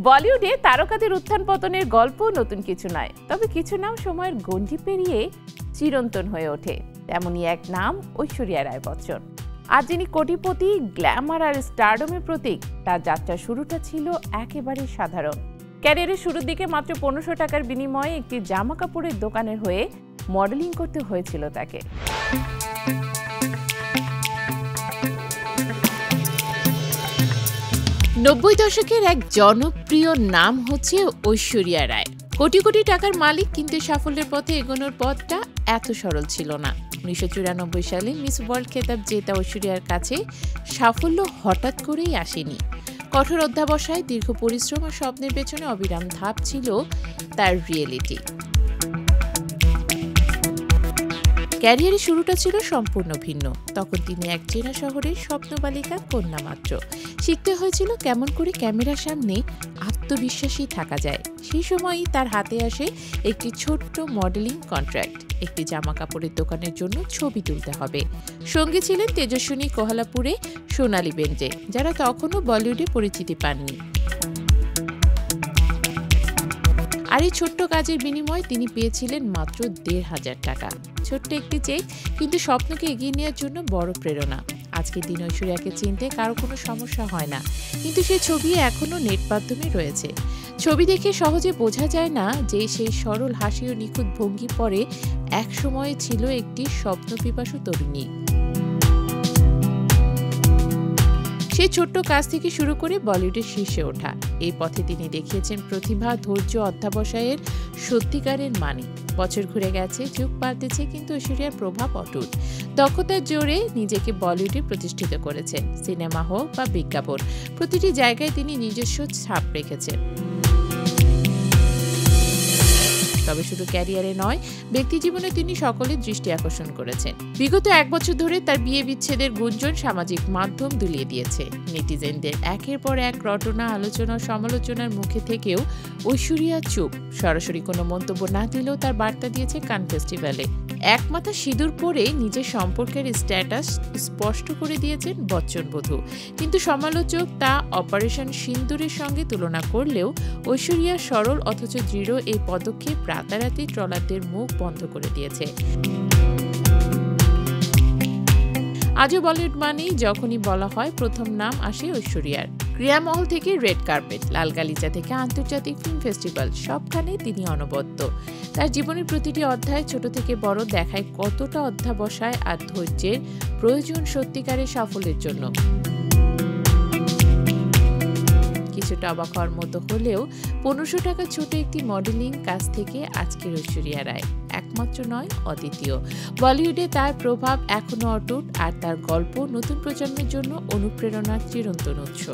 বলিউডে তারকাদের উত্থান পতনের গল্প নতুন কিছু নয়, তবে কিছু নাম সময়ের গণ্ডি পেরিয়ে চিরন্তন হয়ে ওঠে। তেমনই এক নাম ঐশ্বরিয়া রায় বচ্চন। আর যিনি কোটিপতি, গ্ল্যামার আর স্টারডমের প্রতীক, তার যাত্রার শুরুটা ছিল একেবারে সাধারণ। ক্যারিয়ারের শুরুর দিকে মাত্র 1500 টাকার বিনিময়ে একটি জামা কাপড়ের দোকানের হয়ে মডেলিং করতে হয়েছিল তাকে। নব্বই দশকের এক জনপ্রিয় নাম হচ্ছে ঐশ্বরিয়া রায়। কোটি কোটি টাকার মালিক, কিন্তু সাফল্যের পথে এগোনোর পথটা এত সরল ছিল না। 1994 সালে মিস ওয়ার্ল্ড খেতাব জেতা ঐশ্বরিয়ার কাছে সাফল্য হঠাৎ করেই আসেনি। কঠোর অধ্যাবসায়, দীর্ঘ পরিশ্রম আর স্বপ্নের পেছনে অবিরাম ধাপ ছিল তার রিয়েলিটি। ক্যারিয়ারের শুরুটা ছিল সম্পূর্ণ ভিন্ন। তখন তিনি এক চেনা শহরের স্বপ্নবালিকা কন্যা মাত্র। শিখতে হয়েছিল কেমন করে ক্যামেরার সামনে আত্মবিশ্বাসী থাকা যায়। সেই সময়ই তার হাতে আসে একটি ছোট্ট মডেলিং কন্ট্রাক্ট। একটি জামা কাপড়ের দোকানের জন্য ছবি তুলতে হবে। সঙ্গে ছিলেন তেজস্বিনী কোহালাপুরে, সোনালী বেন্দ্রে, যারা তখনও বলিউডে পরিচিতি পাননি। আর এই ছোট্ট কাজের বিনিময়ে তিনি পেয়েছিলেন মাত্র 1500 টাকা। ছোট্ট একটি চেক, কিন্তু স্বপ্নকে এগিয়ে নেওয়ার জন্য বড় প্রেরণা। আজকের দিন ঐশ্বরিয়াকে চিনতে কারো কোনো সমস্যা হয় না, কিন্তু সেই ছবি এখনও নেট মাধ্যমে রয়েছে। ছবি দেখে সহজে বোঝা যায় না যে সেই সরল হাসি ও নিখুঁত ভঙ্গি পরে এক সময়ে ছিল একটি স্বপ্নপিপাসু তরুণী। সেই ছোট্ট কাজ থেকে শুরু করে বলিউডের শীর্ষে ওঠা, এই পথে তিনি দেখিয়েছেন প্রতিভা, ধৈর্য, অধ্যবসায়ের সত্যিকারের মানে। বছর ঘুরে গেছে, যুগ পাল্টেছে, কিন্তু ঐশ্বরিয়ার প্রভাব অটুট। দক্ষতার জোরে নিজেকে বলিউডে প্রতিষ্ঠিত করেছেন। সিনেমা হোক বা বিজ্ঞাপন, প্রতিটি জায়গায় তিনি নিজস্ব ছাপ রেখেছেন। তবে শুধু ক্যারিয়ারে নয়, ব্যক্তি জীবনে তিনি সকলের দৃষ্টি আকর্ষণ করেছেন। বিগত 1 বছর ধরে তার বিয়ে বিচ্ছেদের গুঞ্জন সামাজিক মাধ্যম দুলিয়ে দিয়েছে। নেটিজেনদের একের পর এক রটনা, আলোচনা, সমালোচনার মুখে থেকেও ঐশ্বরিয়া চুপ। সরাসরি কোনো মন্তব্য না দিলেও তার বার্তা দিয়েছে কান ফেস্টিভ্যালে। এক মাথা সিঁদুর পরে নিজের সম্পর্কের স্ট্যাটাস স্পষ্ট করে দিয়েছেন বচ্চন বধূ। কিন্তু সমালোচক তা অপারেশন সিন্দুরের সঙ্গে তুলনা করলেও ঐশ্বরিয়ার সরল অথচ দৃঢ় এই পদক্ষেপ রাতারাতি ট্রলারদের মুখ বন্ধ করে দিয়েছে। আজও বলিউড মানেই যখনই বলা হয়, প্রথম নাম আসে ঐশ্বরিয়ার। ক্রীড়ামহল থেকে রেড কার্পেট, লাল গালিচা থেকে আন্তর্জাতিক ফিল্ম ফেস্টিভ্যাল, সবখানে তিনি অনবদ্য। তার জীবনের প্রতিটি অধ্যায়, ছোট থেকে বড়, দেখায় কতটা অধ্যবসায় আর ধৈর্যের প্রয়োজন সত্যিকারের সাফল্যের জন্য। কিছুটা অবাক হওয়ার মতো হলেও 1500 টাকা ছোট একটি মডেলিং কাজ থেকে আজকের ঐশ্বরিয়া রায় একমাত্র নয়, অদ্বিতীয়। বলিউডে তার প্রভাব এখনো অটুট, আর তার গল্প নতুন প্রজন্মের জন্য অনুপ্রেরণার চিরন্তন উৎস।